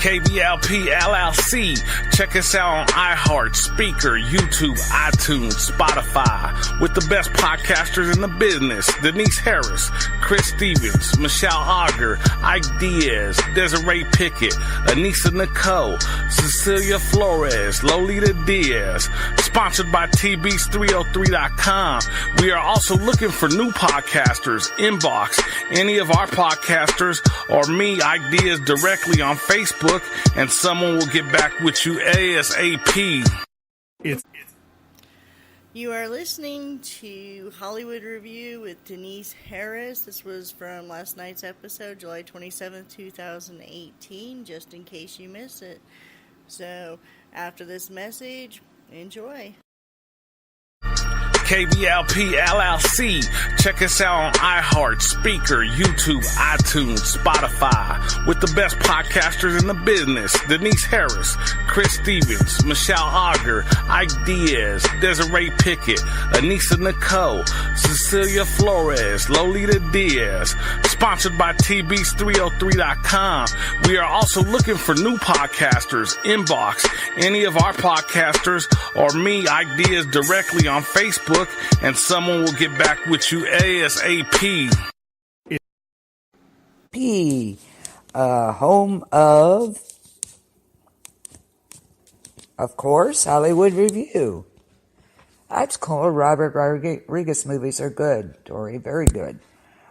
KBLP LLC. Check us out on iHeart, Speaker, YouTube, iTunes, Spotify. With the best podcasters in the business. Denise Harris, Chris Stevens, Michelle Auger, Ike Diaz, Desiree Pickett, Anissa Nicole, Cecilia Flores, Lolita Diaz. Sponsored by TBs303.com. We are also looking for new podcasters. Inbox any of our podcasters or me, Ike Diaz, directly on Facebook, and someone will get back with you ASAP. You are listening to Hollywood Review with Denise Harris. This was from last night's episode, July 27th, 2018, just in case you missed it. So, after this message, enjoy. KBLP LLC. Check us out on iHeart, Speaker, YouTube, iTunes, Spotify. With the best podcasters in the business. Denise Harris, Chris Stevens, Michelle Auger, Ike Diaz, Desiree Pickett, Anissa Nicole, Cecilia Flores, Lolita Diaz. Sponsored by TBs303.com. We are also looking for new podcasters. Inbox any of our podcasters or me, Ike Diaz, directly on Facebook, and someone will get back with you ASAP. Home of course, Hollywood Review. That's cool. Robert Rodriguez movies are good, Tori, very good.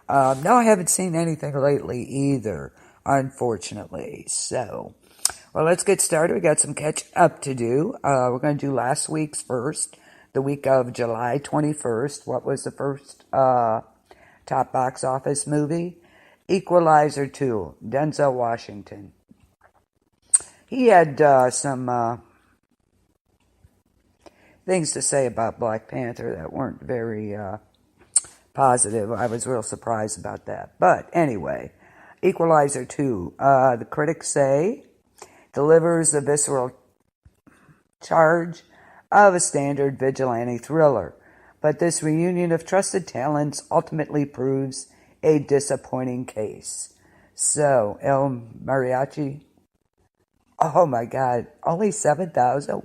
No, I haven't seen anything lately either, unfortunately. So, well, let's get started. We got some catch up to do. We're going to do last week's first. The week of July 21st. What was the first top box office movie? Equalizer 2, Denzel Washington. He had some things to say about Black Panther that weren't very positive. I was real surprised about that. But anyway, Equalizer 2, the critics say, delivers the visceral charge of a standard vigilante thriller. But this reunion of trusted talents ultimately proves a disappointing case. So, El Mariachi, oh my God, only 7,000?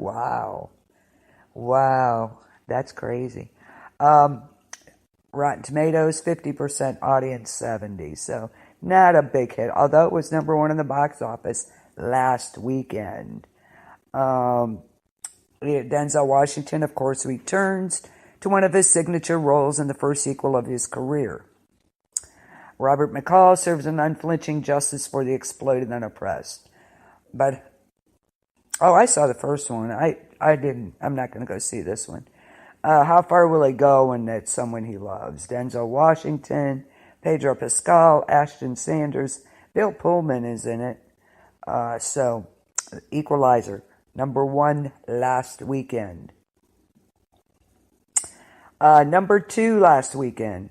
Wow, that's crazy. Rotten Tomatoes, 50%, audience 70, so not a big hit, although it was number one in the box office last weekend. Denzel Washington, of course, returns to one of his signature roles in the first sequel of his career. Robert McCall serves an unflinching justice for the exploited and oppressed. But, I saw the first one. I didn't. I'm not going to go see this one. How far will he go when it's someone he loves? Denzel Washington, Pedro Pascal, Ashton Sanders, Bill Pullman is in it. So, Equalizer. Number one last weekend. Number two last weekend.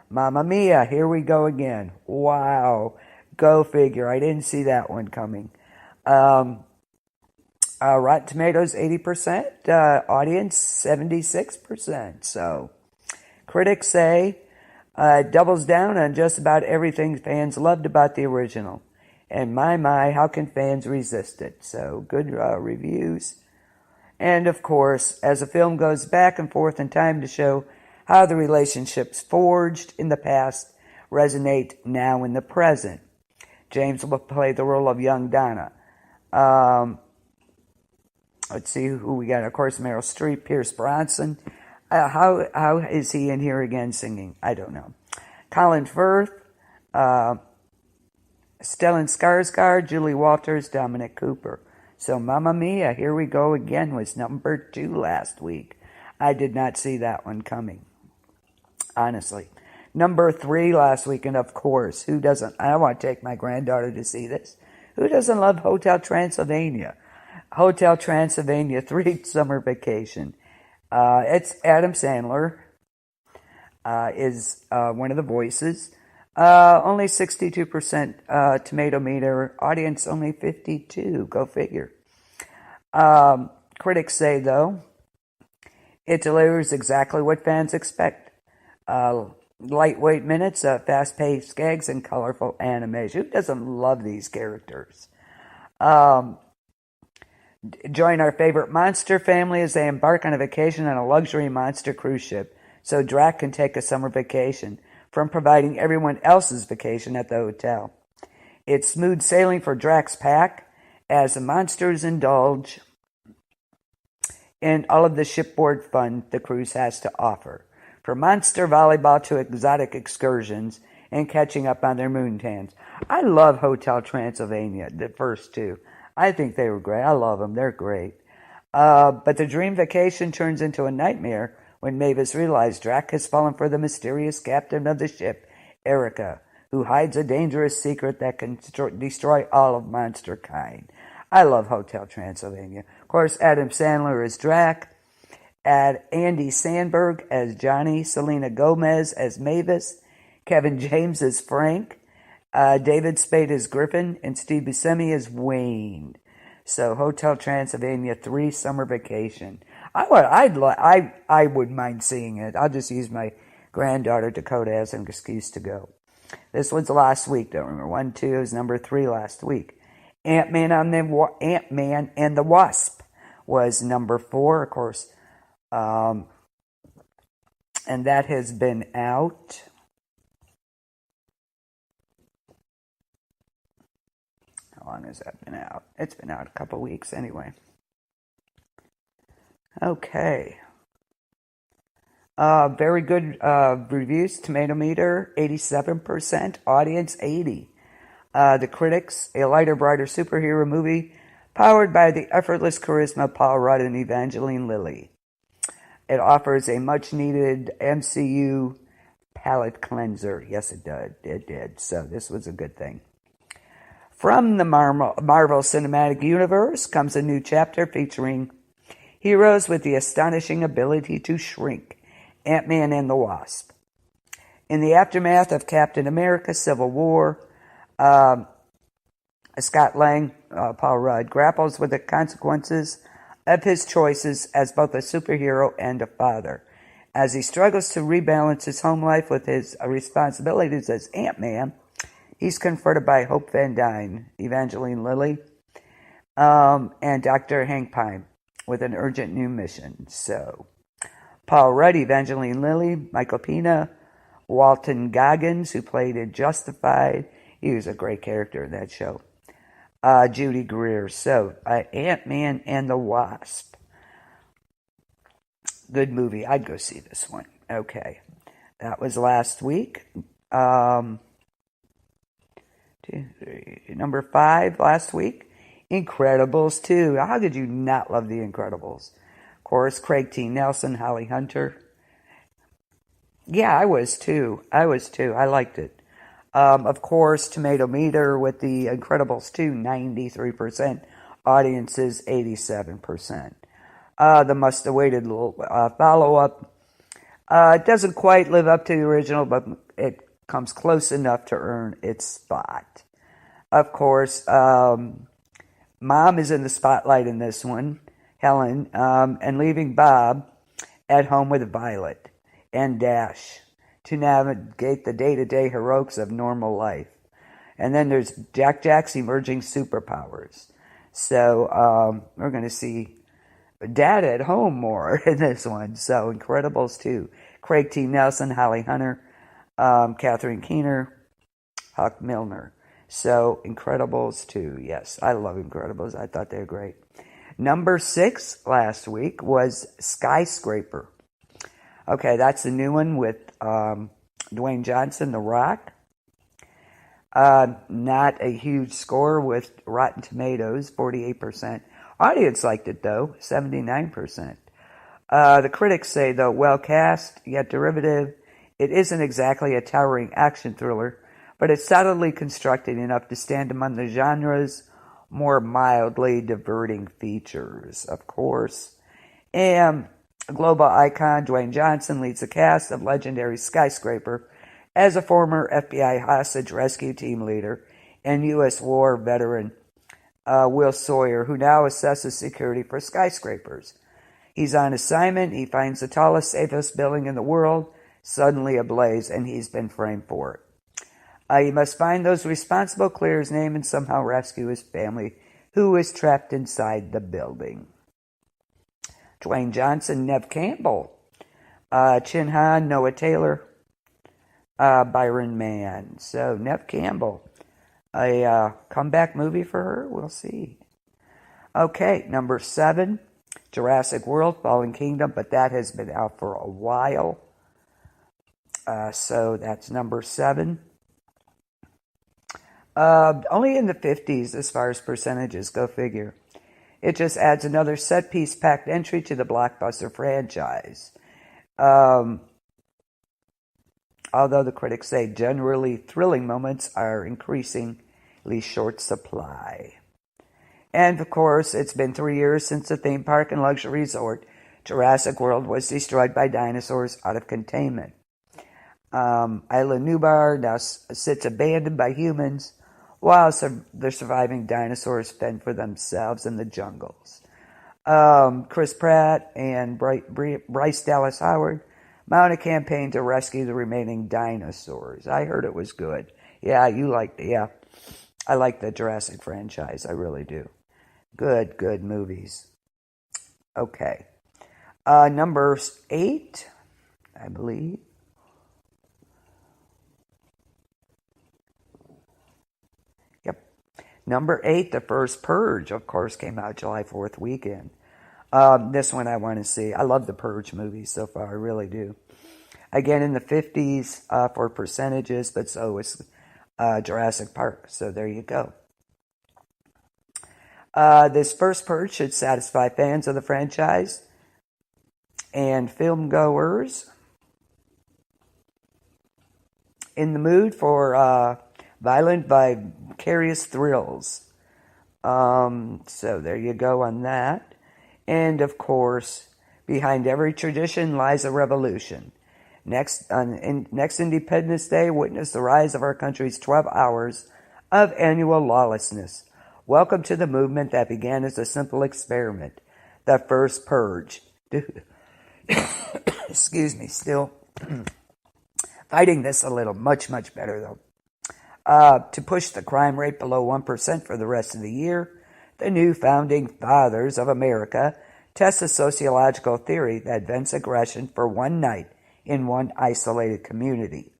Mamma Mia, here we go again. Wow. Go figure. I didn't see that one coming. Rotten Tomatoes, 80%. Audience, 76%. So, critics say, doubles down on just about everything fans loved about the original. And my, how can fans resist it? So, good reviews. And, of course, as the film goes back and forth in time to show how the relationships forged in the past resonate now in the present. James will play the role of young Donna. Let's see who we got. Of course, Meryl Streep, Pierce Brosnan. How is he in here again singing? I don't know. Colin Firth. Stellan Skarsgård, Julie Walters, Dominic Cooper. So Mamma Mia, here we go again, was number 2 last week. I did not see that one coming, honestly. Number 3 last week, and of course, who doesn't? I want to take my granddaughter to see this. Who doesn't love Hotel Transylvania? Hotel Transylvania 3 Summer Vacation. It's Adam Sandler is one of the voices. Only 62% tomato meter. Audience only 52. Go figure. Critics say, though, it delivers exactly what fans expect. Lightweight minutes, fast-paced gags, and colorful animation. Who doesn't love these characters? Join our favorite monster family as they embark on a vacation on a luxury monster cruise ship, so Drac can take a summer vacation from providing everyone else's vacation at the hotel. It's smooth sailing for Drac's pack as the monsters indulge in all of the shipboard fun the cruise has to offer, from monster volleyball to exotic excursions and catching up on their moontans. I love Hotel Transylvania, the first two. I think they were great. I love them. They're great. But the dream vacation turns into a nightmare when Mavis realizes Drac has fallen for the mysterious captain of the ship, Erica, who hides a dangerous secret that can destroy all of monster kind. I love Hotel Transylvania. Of course, Adam Sandler as Drac, Andy Samberg as Johnny, Selena Gomez as Mavis, Kevin James as Frank, David Spade as Griffin, and Steve Buscemi as Wayne. So Hotel Transylvania 3 Summer Vacation. I wouldn't mind seeing it. I'll just use my granddaughter Dakota as an excuse to go. This was last week. Don't remember 1, 2 is number 3 last week. Ant-Man and the Wasp was number 4, of course, and that has been out. How long has that been out? It's been out a couple weeks anyway. Okay. Very good reviews. Tomato meter, 87%. Audience, 80%. The critics, a lighter, brighter superhero movie powered by the effortless charisma of Paul Rudd and Evangeline Lilly. It offers a much-needed MCU palate cleanser. Yes, it did. It did. So this was a good thing. From the Marvel Cinematic Universe comes a new chapter featuring heroes with the astonishing ability to shrink, Ant-Man and the Wasp. In the aftermath of Captain America Civil War, Scott Lang, Paul Rudd, grapples with the consequences of his choices as both a superhero and a father. As he struggles to rebalance his home life with his responsibilities as Ant-Man, he's confronted by Hope Van Dyne, Evangeline Lilly, and Dr. Hank Pym with an urgent new mission. So, Paul Rudd, Evangeline Lilly, Michael Pena, Walton Goggins, who played in Justified. He was a great character in that show. Judy Greer. So, Ant-Man and the Wasp. Good movie. I'd go see this one. Okay. That was last week. 2, 3. Number 5 last week. Incredibles 2. How could you not love The Incredibles? Of course, Craig T. Nelson, Holly Hunter. Yeah, I was too. I liked it. Of course, Tomato Meter with The Incredibles 2, 93%. Audiences, 87%. The must-awaited follow-up. It doesn't quite live up to the original, but it comes close enough to earn its spot. Of course, Mom is in the spotlight in this one, Helen, and leaving Bob at home with Violet and Dash to navigate the day-to-day heroics of normal life. And then there's Jack's emerging superpowers. So we're going to see Dad at home more in this one. So Incredibles 2. Craig T. Nelson, Holly Hunter, Catherine Keener, Huck Milner. So Incredibles 2. Yes, I love Incredibles. I thought they were great. Number 6 last week was Skyscraper. Okay, that's the new one with Dwayne Johnson, The Rock. Not a huge score with Rotten Tomatoes, 48%. Audience liked it, though, 79%. The critics say, though well cast, yet derivative, it isn't exactly a towering action thriller, but it's solidly constructed enough to stand among the genre's more mildly diverting features, of course. And global icon Dwayne Johnson leads the cast of legendary Skyscraper as a former FBI hostage rescue team leader and U.S. war veteran Will Sawyer, who now assesses security for skyscrapers. He's on assignment. He finds the tallest, safest building in the world suddenly ablaze, and he's been framed for it. He must find those responsible, clear his name, and somehow rescue his family who is trapped inside the building. Dwayne Johnson, Nev Campbell, Chin Han, Noah Taylor, Byron Mann. So Nev Campbell, a comeback movie for her? We'll see. Okay, number 7, Jurassic World, Fallen Kingdom, but that has been out for a while. So that's number 7. Only in the 50s as far as percentages, go figure. It just adds another set-piece packed entry to the blockbuster franchise. Although the critics say generally thrilling moments are increasingly short supply. And of course, it's been 3 years since the theme park and luxury resort Jurassic World was destroyed by dinosaurs out of containment. Isla Nublar now sits abandoned by humans while the surviving dinosaurs fend for themselves in the jungles. Chris Pratt and Bryce Dallas Howard mount a campaign to rescue the remaining dinosaurs. I heard it was good. Yeah, I like the Jurassic franchise. I really do. Good movies. Okay. Number 8, I believe. Yep. Number 8, The First Purge, of course, came out July 4th weekend. This one I want to see. I love the Purge movies so far. I really do. Again, in the 50s for percentages, but so is Jurassic Park. So there you go. This first Purge should satisfy fans of the franchise and film goers in the mood for violent, vicarious thrills. So there you go on that. And of course, behind every tradition lies a revolution. Next Independence Day, witness the rise of our country's 12 hours of annual lawlessness. Welcome to the movement that began as a simple experiment, the first purge. Excuse me, still fighting this a little. Much better, though. To push the crime rate below 1% for the rest of the year, the new founding fathers of America test a sociological theory that vents aggression for one night in one isolated community.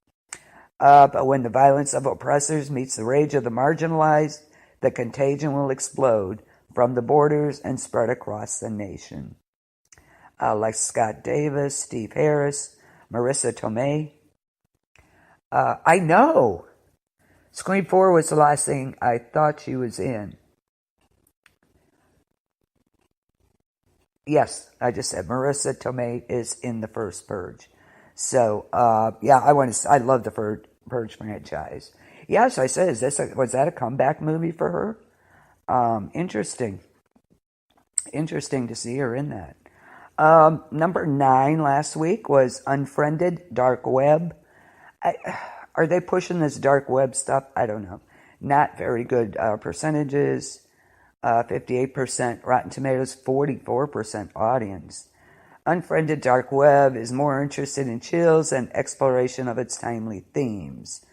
But when the violence of oppressors meets the rage of the marginalized, the contagion will explode from the borders and spread across the nation. Like Scott Davis, Steve Harris, Marissa Tomei. I know. Scream 4 was the last thing I thought she was in. Yes, I just said Marissa Tomei is in the first Purge. So, I love the Purge franchise. Yes, I said, was that a comeback movie for her? Interesting. Interesting to see her in that. Number 9 last week was Unfriended, Dark Web. Are they pushing this dark web stuff? I don't know. Not very good percentages. 58% Rotten Tomatoes, 44% audience. Unfriended Dark Web is more interested in chills and exploration of its timely themes.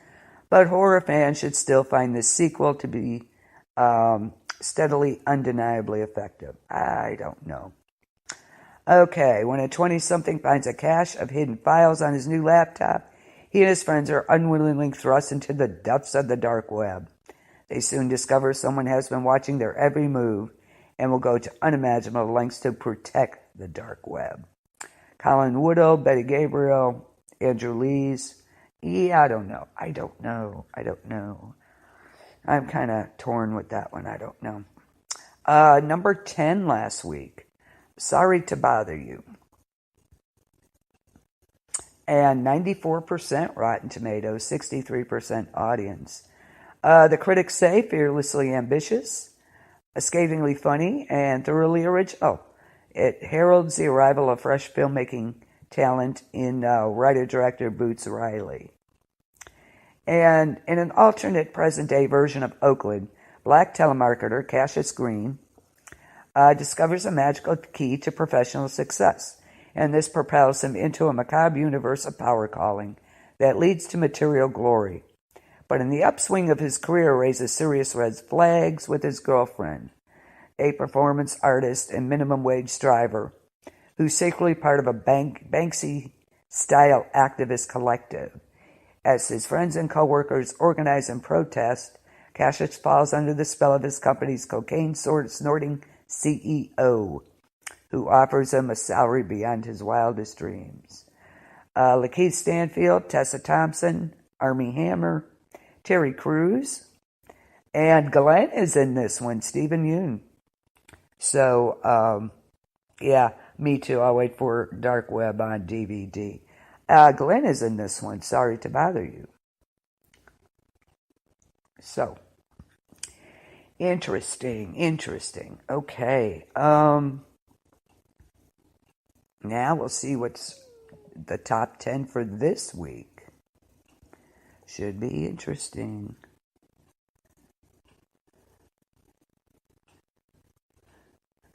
But horror fans should still find this sequel to be steadily, undeniably effective. I don't know. Okay, when a 20-something finds a cache of hidden files on his new laptop, he and his friends are unwillingly thrust into the depths of the dark web. They soon discover someone has been watching their every move and will go to unimaginable lengths to protect the dark web. Colin Woodall, Betty Gabriel, Andrew Lees. Yeah, I don't know. I'm kind of torn with that one. I don't know. Number 10 last week. Sorry to Bother You. And 94% Rotten Tomatoes, 63% audience. The critics say fearlessly ambitious, scathingly funny, and thoroughly original. It heralds the arrival of fresh filmmaking talent in writer-director Boots Riley. And in an alternate present-day version of Oakland, black telemarketer Cassius Green discovers a magical key to professional success, and this propels him into a macabre universe of power calling that leads to material glory. But in the upswing of his career raises serious red flags with his girlfriend. a performance artist and minimum wage driver who's secretly part of a Banksy-style activist collective. As his friends and co-workers organize and protest, Cassius falls under the spell of his company's cocaine-snorting CEO, who offers him a salary beyond his wildest dreams. Lakeith Stanfield, Tessa Thompson, Armie Hammer, Terry Crews, and Glenn is in this one, Stephen Yeun. So, yeah, me too. I'll wait for Dark Web on DVD. Glenn is in this one, Sorry to Bother You. So, interesting. Okay. Now we'll see what's the top 10 for this week. Should be interesting.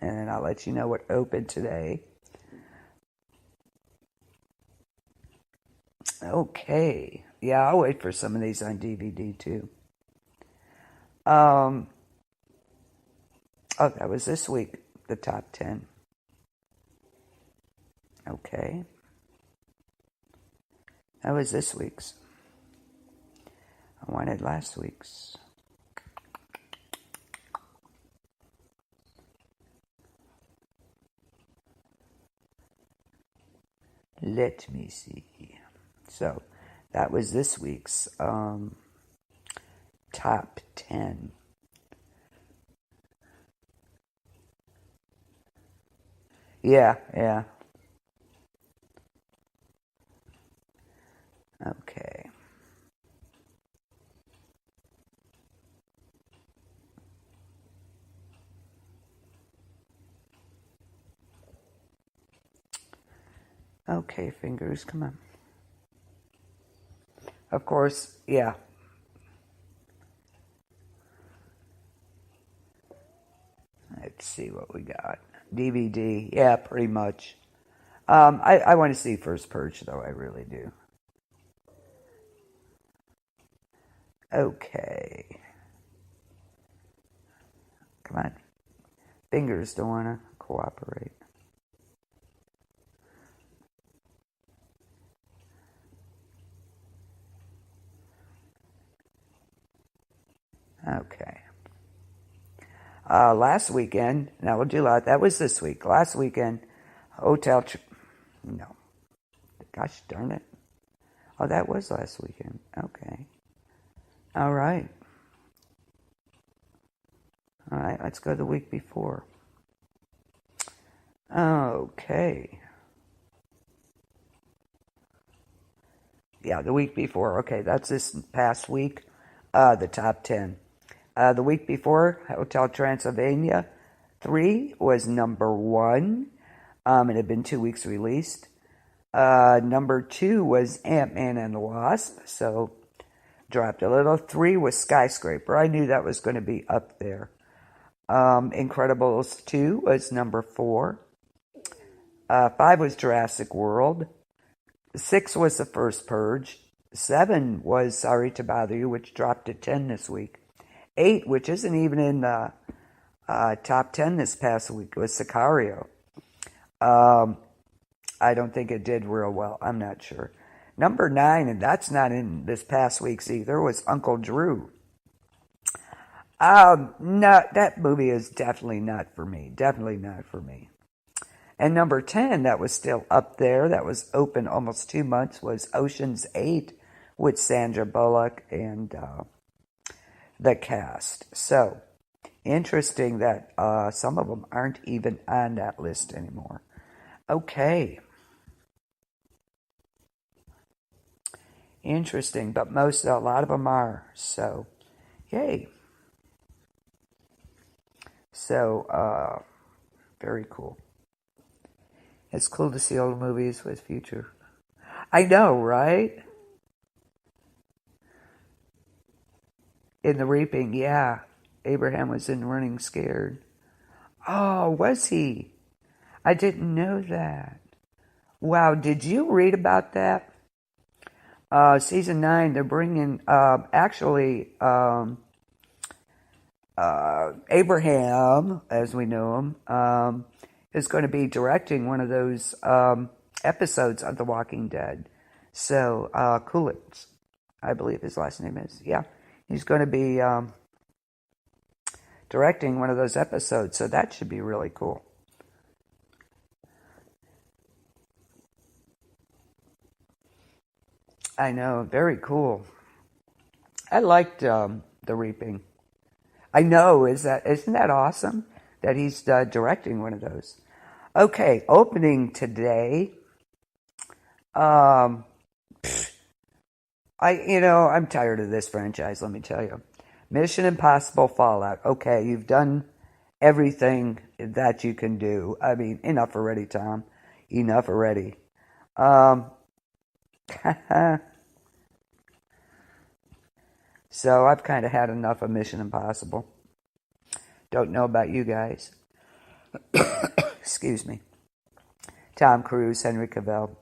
And I'll let you know what opened today. Okay. Yeah, I'll wait for some of these on DVD too. Oh, that was this week, the top 10. Okay. That was this week's. I wanted last week's. Let me see. So, that was this week's top 10. Yeah. Okay. Okay, fingers, come on. Of course, yeah. Let's see what we got. DVD, yeah, pretty much. I want to see First Purge, though, I really do. Okay. Come on. Fingers don't want to cooperate. Okay. Last weekend, now we'll do that. That was this week. Last weekend, no. Gosh darn it. Oh, that was last weekend. Okay. All right, let's go the week before. Okay. Yeah, the week before. Okay, that's this past week. The top 10. The week before, Hotel Transylvania 3 was number 1. It had been 2 weeks released. Number 2 was Ant-Man and the Wasp, so dropped a little. 3 was Skyscraper. I knew that was going to be up there. Incredibles 2 was number 4. 5 was Jurassic World. 6 was The First Purge. 7 was Sorry to Bother You, which dropped to 10 this week. 8, which isn't even in the top 10 this past week, was Sicario. I don't think it did real well. I'm not sure. Number 9, and that's not in this past week's either, was Uncle Drew. No, that movie is definitely not for me. Definitely not for me. And number 10, that was still up there, that was open almost 2 months, was Ocean's 8 with Sandra Bullock and the cast. So, interesting that some of them aren't even on that list anymore. Okay. Interesting, but a lot of them are. So, yay. So, very cool. It's cool to see old movies with future. I know, right? In The Reaping, yeah. Abraham was in Running Scared. Oh, was he? I didn't know that. Wow, did you read about that? Season 9, they're bringing, Abraham, as we know him, is going to be directing one of those episodes of The Walking Dead. So, Coolidge, I believe his last name is. Yeah, he's going to be directing one of those episodes, so that should be really cool. I know, very cool. I liked The Reaping. I know, isn't that awesome that he's directing one of those? Okay, opening today. I'm tired of this franchise, let me tell you. Mission Impossible Fallout. Okay, you've done everything that you can do. I mean, enough already, Tom. Enough already. So I've kind of had enough of Mission Impossible. Don't know about you guys. Excuse me. Tom Cruise, Henry Cavill.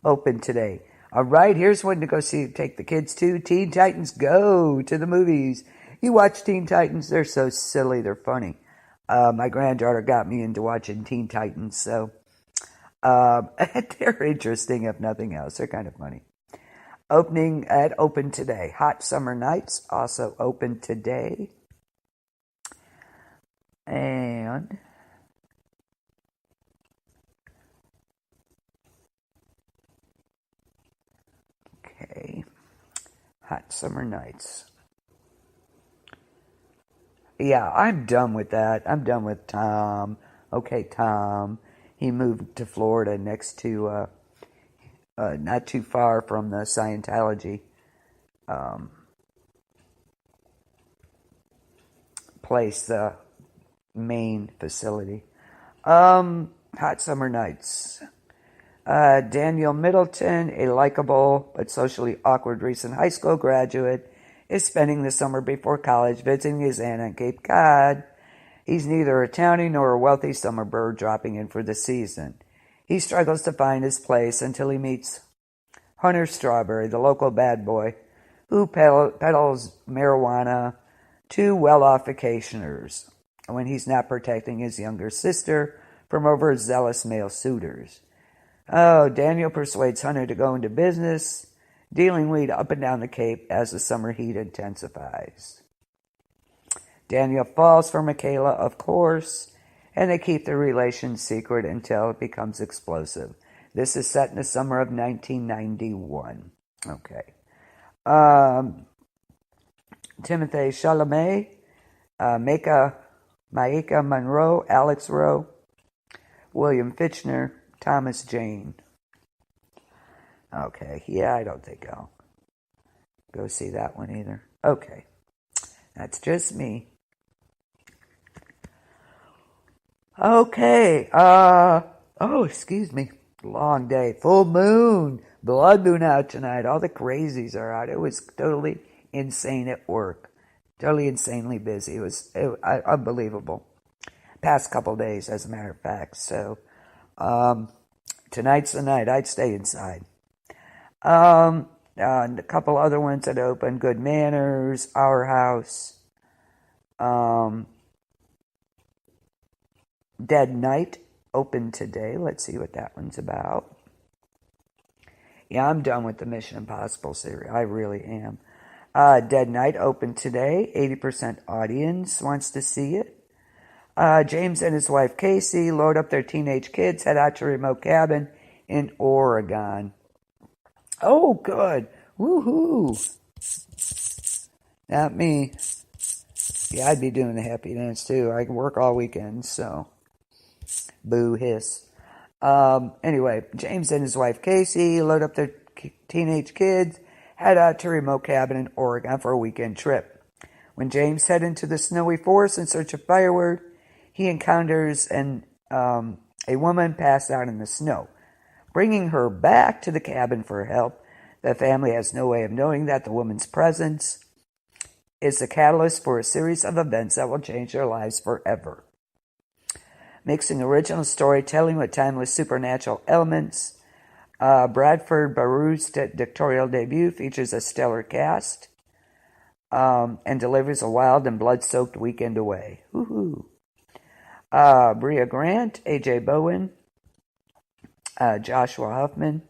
Open today. All right, here's one to go see. Take the kids to Teen Titans Go to the movies. You watch Teen Titans? They're so silly. They're funny. My granddaughter got me into watching Teen Titans, so they're interesting if nothing else. They're kind of funny. Open today. Hot Summer Nights also open today. And okay, Hot Summer Nights. Yeah, I'm done with that. I'm done with Tom. Okay, Tom. He moved to Florida next to, not too far from the Scientology place, the main facility. Hot Summer Nights. Daniel Middleton, a likable but socially awkward recent high school graduate, is spending the summer before college visiting his aunt on Cape Cod. He's neither a townie nor a wealthy summer bird dropping in for the season. He struggles to find his place until he meets Hunter Strawberry, the local bad boy, who peddles marijuana to well-off vacationers when he's not protecting his younger sister from overzealous male suitors. Oh, Daniel persuades Hunter to go into business, dealing weed up and down the Cape as the summer heat intensifies. Daniel falls for Michaela, of course, and they keep their relation secret until it becomes explosive. This is set in the summer of 1991. Okay. Timothée Chalamet, Maika Monroe, Alex Rowe, William Fichtner, Thomas Jane. Okay, yeah, I don't think I'll go see that one either. Okay, that's just me. Okay, excuse me. Long day. Full moon. Blood moon out tonight. All the crazies are out. It was totally insane at work. Totally insanely busy. It was unbelievable. Past couple days, as a matter of fact. So, tonight's the night. I'd stay inside. And a couple other ones that open. Good Manners, Our House, Dead Night open today. Let's see what that one's about. Yeah, I'm done with the Mission Impossible series. I really am. Dead Night open today. 80% audience wants to see it. James and his wife Casey load up their teenage kids, head out to a remote cabin in Oregon. Oh, good. Woohoo. Not me. Yeah, I'd be doing the happy dance too. I can work all weekend, so boo hiss. Anyway, James and his wife Casey load up their teenage kids, head out to a remote cabin in Oregon for a weekend trip. When James heads into the snowy forest in search of firewood, he encounters a woman passed out in the snow. Bringing her back to the cabin for help, the family has no way of knowing that the woman's presence is the catalyst for a series of events that will change their lives forever. Mixing original storytelling with timeless supernatural elements, Bradford Baru's directorial debut features a stellar cast. and delivers a wild and blood-soaked weekend away. Woohoo! Bria Grant, A.J. Bowen, Joshua Huffman,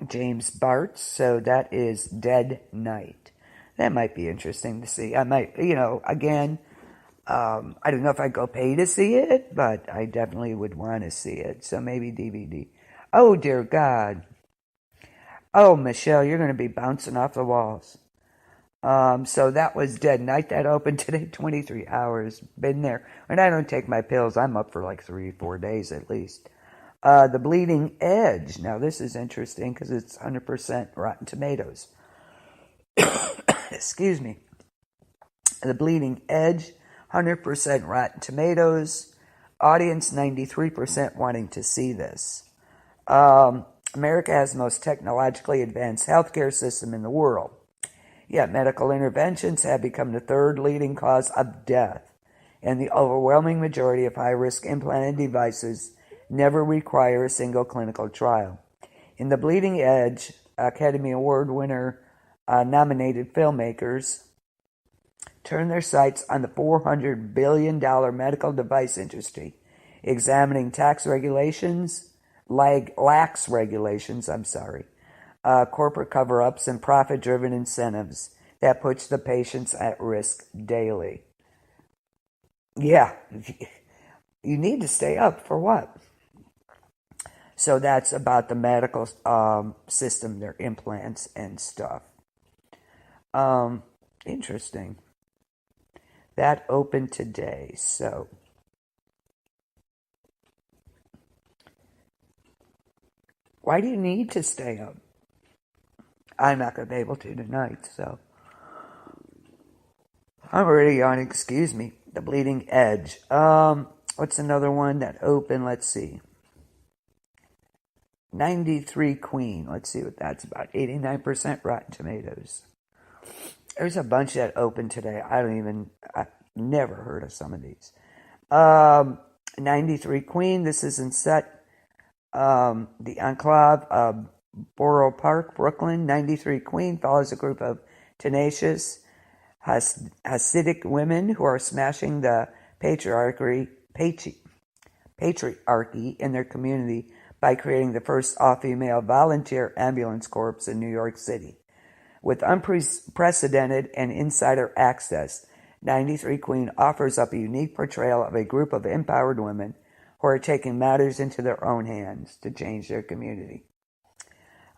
James Bartz. So that is Dead Night. That might be interesting to see. I might, again, I don't know if I'd go pay to see it, but I definitely would want to see it. So maybe DVD. Oh, dear God. Oh, Michelle, you're going to be bouncing off the walls. So that was Dead Night. That opened today, 23 hours. Been there. When I don't take my pills, I'm up for like 3-4 days at least. The Bleeding Edge. Now, this is interesting because it's 100% Rotten Tomatoes. Excuse me. The Bleeding Edge, 100% Rotten Tomatoes. Audience, 93% wanting to see this. America has the most technologically advanced healthcare system in the world. Yet medical interventions have become the third leading cause of death, and the overwhelming majority of high-risk implanted devices never require a single clinical trial. In The Bleeding Edge, Academy Award winner nominated filmmakers turn their sights on the $400 billion medical device industry, examining lax regulations, corporate cover-ups, and profit-driven incentives that puts the patients at risk daily. Yeah, you need to stay up for what? So that's about the medical system, their implants and stuff. Interesting. That opened today, so... Why do you need to stay up? I'm not going to be able to tonight, so... I'm already on, excuse me. The Bleeding Edge. What's another one that opened? Let's see. 93 Queen. Let's see what that's about. 89% Rotten Tomatoes. There's a bunch that opened today. I've never heard of some of these. 93 Queen. This is in set the enclave of Borough Park, Brooklyn. 93 Queen follows a group of tenacious Hasidic women who are smashing the patriarchy in their community by creating the first all-female volunteer ambulance corps in New York City. With unprecedented and insider access, 93 Queen offers up a unique portrayal of a group of empowered women who are taking matters into their own hands to change their community.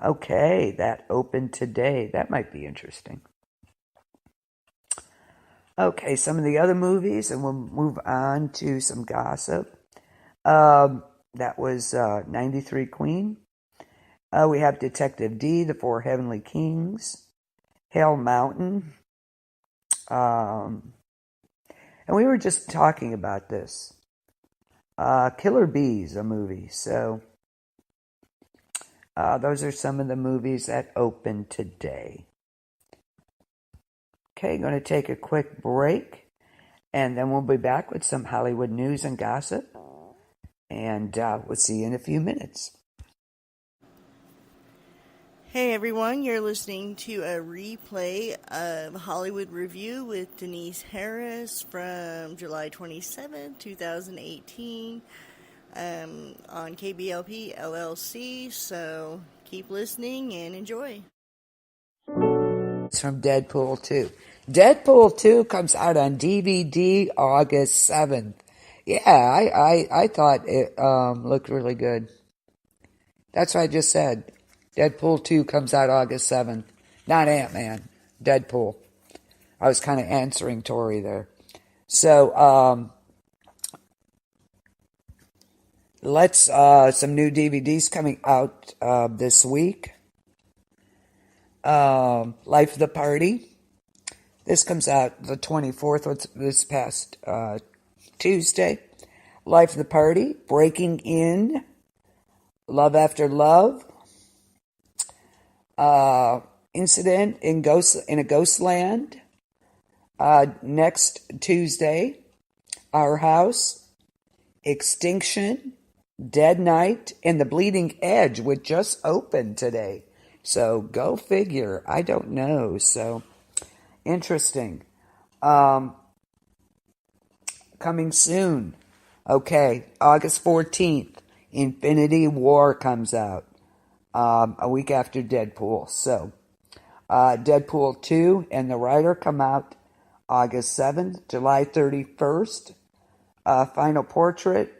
Okay, that opened today. That might be interesting. Okay, some of the other movies, and we'll move on to some gossip. That was 93 Queen. We have Detective D, The Four Heavenly Kings, Hell Mountain. And we were just talking about this. Killer Bees, a movie. So those are some of the movies that opened today. Okay, going to take a quick break, and then we'll be back with some Hollywood news and gossip, and we'll see you in a few minutes. Hey everyone, you're listening to a replay of Hollywood Review with Denise Harris from July 27, 2018 on KBLP LLC, so keep listening and enjoy. It's from Deadpool 2. Deadpool 2 comes out on DVD August 7th. Yeah, I thought it looked really good. That's what I just said. Deadpool 2 comes out August 7th. Not Ant-Man. Deadpool. I was kind of answering Tori there. So, let's, some new DVDs coming out this week. Life of the Party. This comes out the 24th, this past Tuesday. Life of the Party, Breaking In, Love After Love, Incident in a Ghost Land. Next Tuesday, Our House, Extinction, Dead Night, and The Bleeding Edge, which just opened today. So go figure. I don't know. So Interesting. Coming soon. Okay, August 14th, Infinity War comes out. A week after Deadpool. So, Deadpool 2 and The Rider come out August 7th, July 31st. Final Portrait,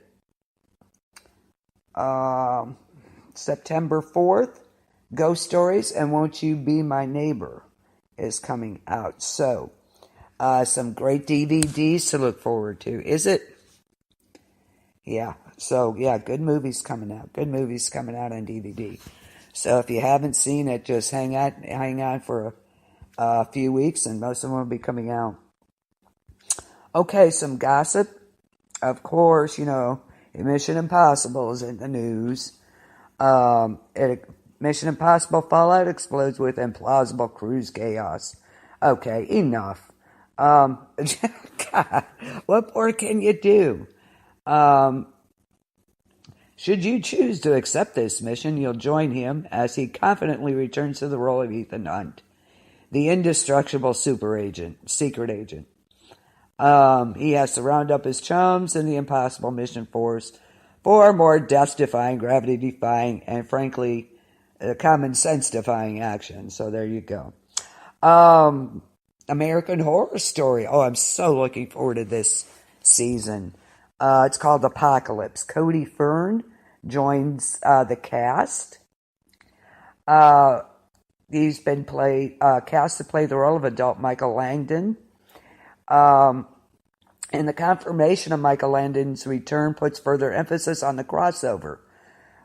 September 4th. Ghost Stories and Won't You Be My Neighbor is coming out. So, some great DVDs to look forward to. Is it? Yeah. So, yeah, good movies coming out. Good movies coming out on DVD. So if you haven't seen it, just hang on for a few weeks and most of them will be coming out. Okay, some gossip. Of course, Mission Impossible is in the news. Mission Impossible Fallout explodes with implausible cruise chaos. Okay, enough. God, what more can you do? Should you choose to accept this mission, you'll join him as he confidently returns to the role of Ethan Hunt, the indestructible secret agent. He has to round up his chums in the impossible mission force for more death-defying, gravity-defying, and frankly, common sense-defying action. So there you go. American Horror Story. Oh, I'm so looking forward to this season. It's called Apocalypse. Cody Fern joins the cast. He's been cast to play the role of adult Michael Langdon. And the confirmation of Michael Landon's return puts further emphasis on the crossover.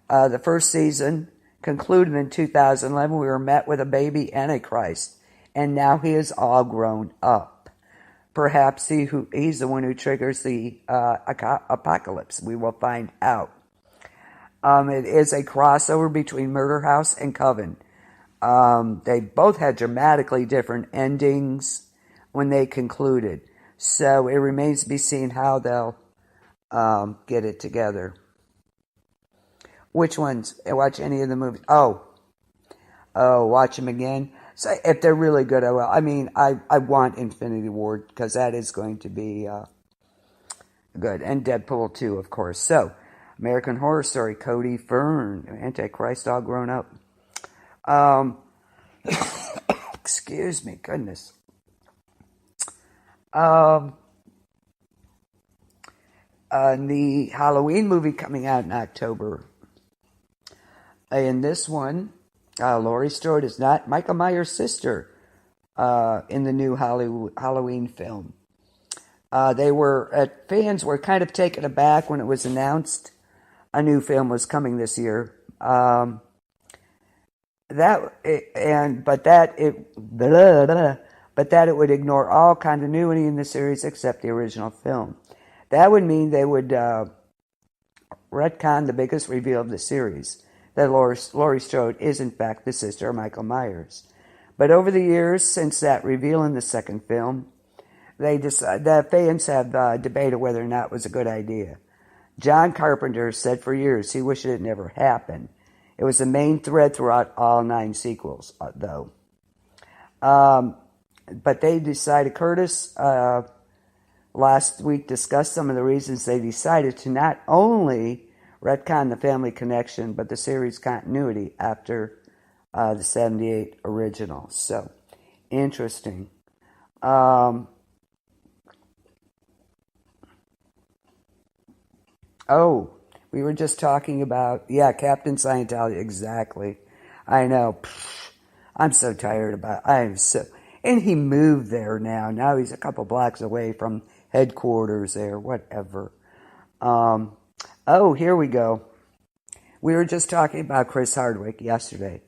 The first season concluded in 2011. We were met with a baby Antichrist, and now he is all grown up. Perhaps he's the one who triggers the apocalypse. We will find out. It is a crossover between Murder House and Coven. They both had dramatically different endings when they concluded. So it remains to be seen how they'll get it together. Which ones? Watch any of the movies? Oh, watch them again. So if they're really good, I will. I mean, I want Infinity War because that is going to be good. And Deadpool 2, of course. So, American Horror Story, Cody Fern, Antichrist all grown up. Excuse me, goodness. The Halloween movie coming out in October. In this one, Laurie Strode is not Michael Myers' sister in the new Halloween film. Fans were kind of taken aback when it was announced a new film was coming this year. But that it would ignore all continuity in the series except the original film. That would mean they would retcon the biggest reveal of the series, that Laurie Strode is in fact the sister of Michael Myers. But over the years since that reveal in the second film, the fans have debated whether or not it was a good idea. John Carpenter said for years he wished it never happened. It was the main thread throughout all 9 sequels, though. But they decided, Curtis last week discussed some of the reasons they decided to not only retcon the family connection, but the series continuity after the 78 original. So, interesting. We were just talking about, Captain Scientology, exactly. I know. I'm so tired and he moved there now. Now he's a couple blocks away from headquarters there, whatever. Here we go. We were just talking about Chris Hardwick yesterday.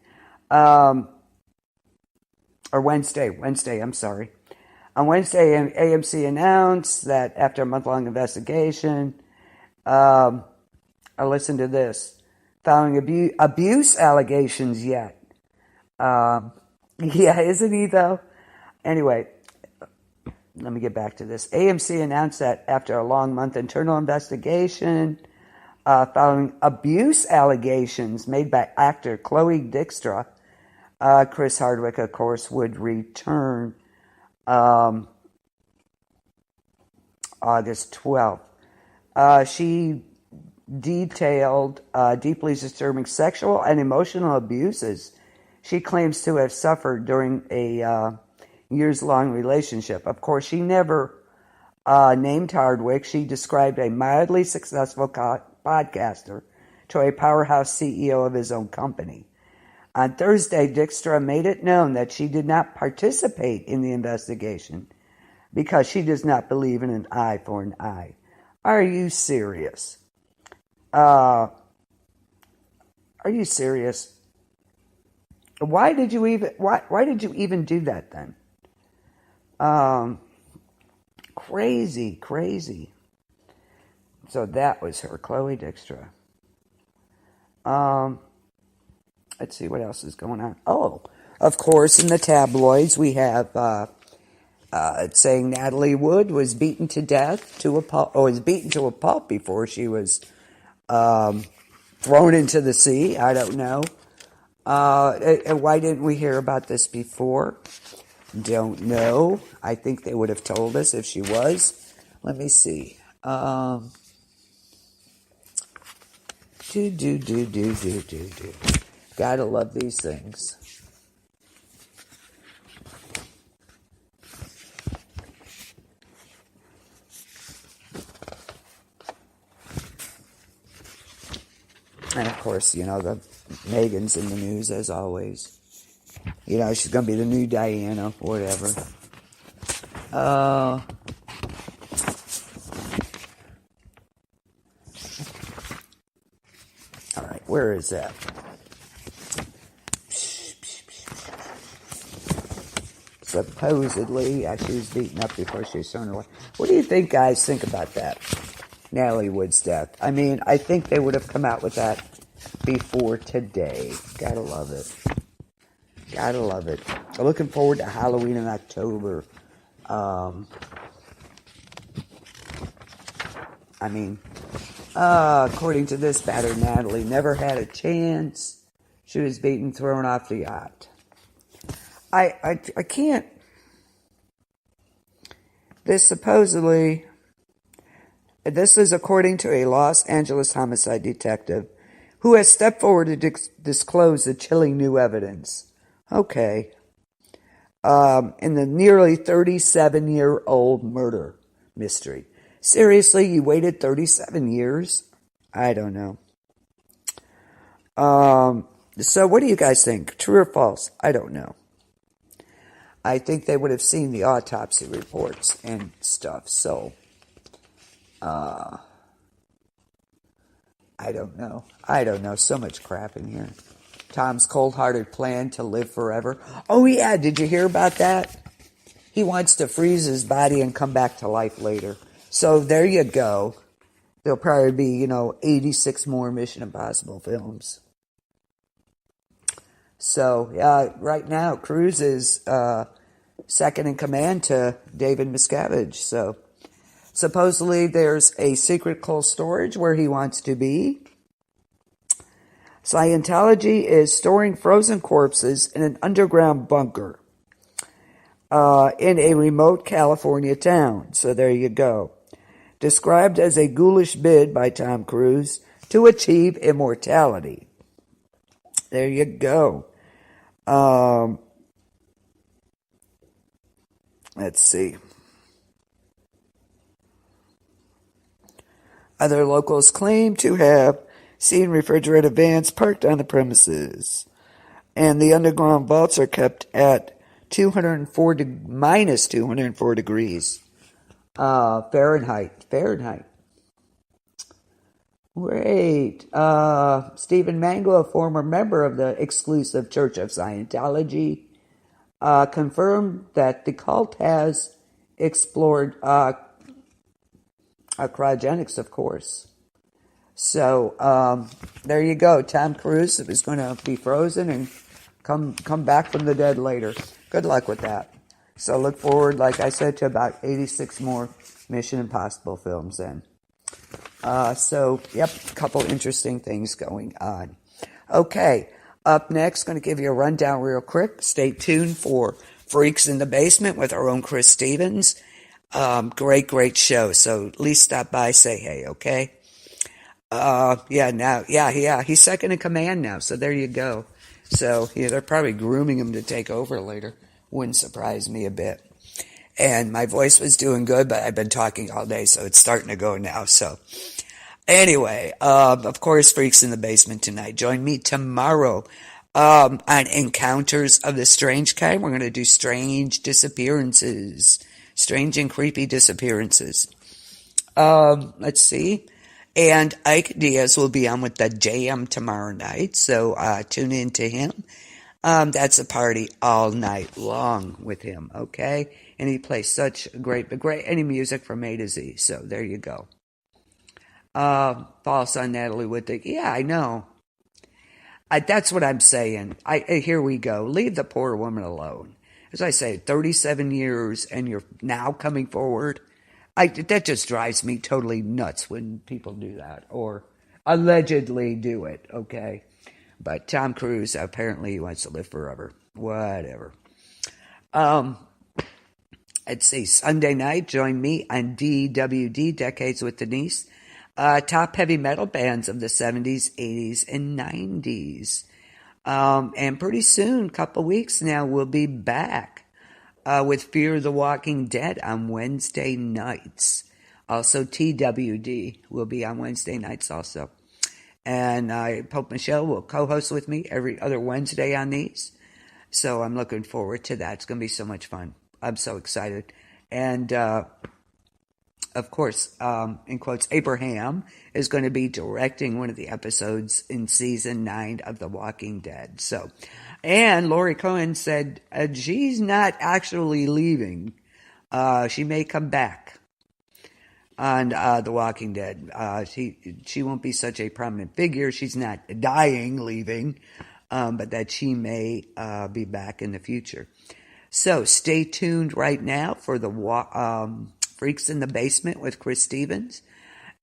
Or Wednesday, I'm sorry. On Wednesday, AMC announced that after a month-long investigation, listen to this, following abuse allegations yet. Isn't he though? Anyway, let me get back to this. AMC announced that after a long month internal investigation, following abuse allegations made by actor Chloe Dykstra, Chris Hardwick, of course, would return August 12th. She detailed deeply disturbing sexual and emotional abuses she claims to have suffered during a years-long relationship. Of course, she never named Hardwick. She described a mildly successful podcaster to a powerhouse CEO of his own company. On Thursday, Dykstra made it known that she did not participate in the investigation because she does not believe in an eye for an eye. Are you serious? Are you serious? Why did you even do that then? Crazy. So that was her, Chloe Dykstra. Let's see what else is going on. Oh, of course, in the tabloids we have saying Natalie Wood was beaten to death was beaten to a pulp before she was thrown into the sea. I don't know. Why didn't we hear about this before? Don't know. I think they would have told us if she was. Let me see. Gotta love these things. And of course, the Megan's in the news as always. She's going to be the new Diana, whatever. All right, where is that? Supposedly, she was beaten up before she was thrown away. What do you think, guys, think about that? Natalie Wood's death. I mean, I think they would have come out with that before today. Gotta love it. I'm looking forward to Halloween in October. According to this battered Natalie never had a chance. She was beaten, thrown off the yacht. I can't. This is according to a Los Angeles homicide detective who has stepped forward to disclose the chilling new evidence. Okay. In the nearly 37-year-old murder mystery. Seriously, you waited 37 years? I don't know. So what do you guys think? True or false? I don't know. I think they would have seen the autopsy reports and stuff, so I don't know. So much crap in here. Tom's cold-hearted plan to live forever. Oh, yeah, did you hear about that? He wants to freeze his body and come back to life later. So there you go. There'll probably be, 86 more Mission Impossible films. So, right now, Cruise is second in command to David Miscavige. So, supposedly there's a secret cold storage where he wants to be. Scientology is storing frozen corpses in an underground bunker in a remote California town. So there you go. Described as a ghoulish bid by Tom Cruise to achieve immortality. There you go. Let's see. Other locals claim to have seen refrigerated vans parked on the premises. And the underground vaults are kept at minus 204 degrees Fahrenheit. Great. Stephen Manglo, a former member of the exclusive Church of Scientology, confirmed that the cult has explored cryogenics, of course. So there you go. Tom Cruise is going to be frozen and come back from the dead later. Good luck with that. So look forward, like I said, to about 86 more Mission Impossible films then. A couple interesting things going on. Okay, up next, going to give you a rundown real quick. Stay tuned for Freaks in the Basement with our own Chris Stevens. Great show. So at least stop by, say hey, okay? He's second in command now, so there you go. So, yeah, they're probably grooming him to take over later. Wouldn't surprise me a bit. And my voice was doing good, but I've been talking all day, so it's starting to go now. So, anyway, of course, Freaks in the Basement tonight. Join me tomorrow on Encounters of the Strange Kind. We're going to do strange disappearances, strange and creepy disappearances. Let's see. And Ike Diaz will be on with the Jam tomorrow night, so tune in to him. That's a party all night long with him, okay? And he plays such great any music from A to Z, so there you go. False on Natalie Wood. Yeah, I know. That's what I'm saying. Here we go. Leave the poor woman alone. As I say, 37 years, and you're now coming forward. That just drives me totally nuts when people do that, or allegedly do it, okay? But Tom Cruise, apparently he wants to live forever. Whatever. Let's see, Sunday night, join me on DWD, Decades with Denise. Top heavy metal bands of the 70s, 80s, and 90s. And pretty soon, couple weeks now, we'll be back. With Fear the Walking Dead on Wednesday nights. Also, TWD will be on Wednesday nights also. And Pope Michelle will co-host with me every other Wednesday on these. So I'm looking forward to that. It's going to be so much fun. I'm so excited. And, of course, in quotes, Abraham is going to be directing one of the episodes in season 9 of The Walking Dead. So... And Laurie Cohen said she's not actually leaving. She may come back on The Walking Dead. She won't be such a prominent figure. She's not dying, leaving, but that she may be back in the future. So stay tuned right now for the Freaks in the Basement with Chris Stevens.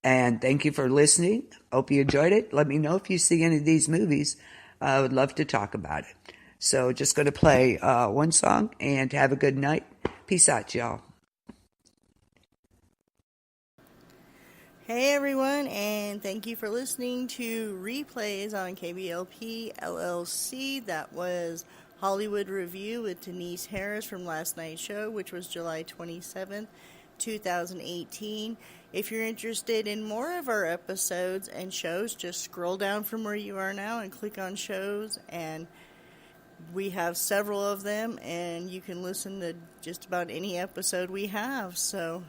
And thank you for listening. Hope you enjoyed it. Let me know if you see any of these movies. I would love to talk about it. So just going to play one song and have a good night. Peace out, y'all. Hey everyone, and thank you for listening to Replays on KBLP LLC. That was Hollywood Review with Denise Harris from last night's show, which was July 27th, 2018. If you're interested in more of our episodes and shows, just scroll down from where you are now and click on shows, and we have several of them, and you can listen to just about any episode we have. So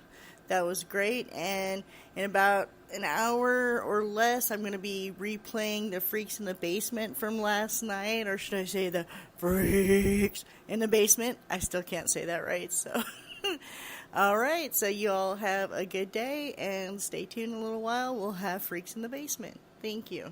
that was great. And in about an hour or less, I'm going to be replaying the Freaks in the Basement from last night, or should I say the Freaks in the Basement? I still can't say that right, so... All right, so you all have a good day, and stay tuned in a little while. We'll have Freaks in the Basement. Thank you.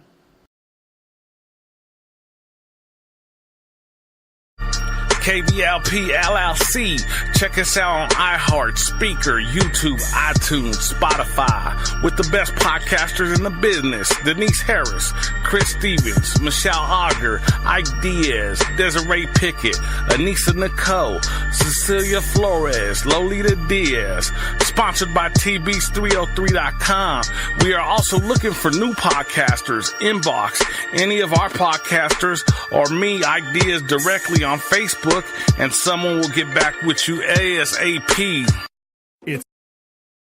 KBLP LLC. Check us out on iHeart, Speaker, YouTube, iTunes, Spotify, with the best podcasters in the business. Denise Harris, Chris Stevens, Michelle Auger, Ike Diaz, Desiree Pickett, Anissa Nicole, Cecilia Flores, Lolita Diaz. Sponsored by TBs303.com. We are also looking for new podcasters. Inbox any of our podcasters or me, Ike Diaz, directly on Facebook, and someone will get back with you ASAP.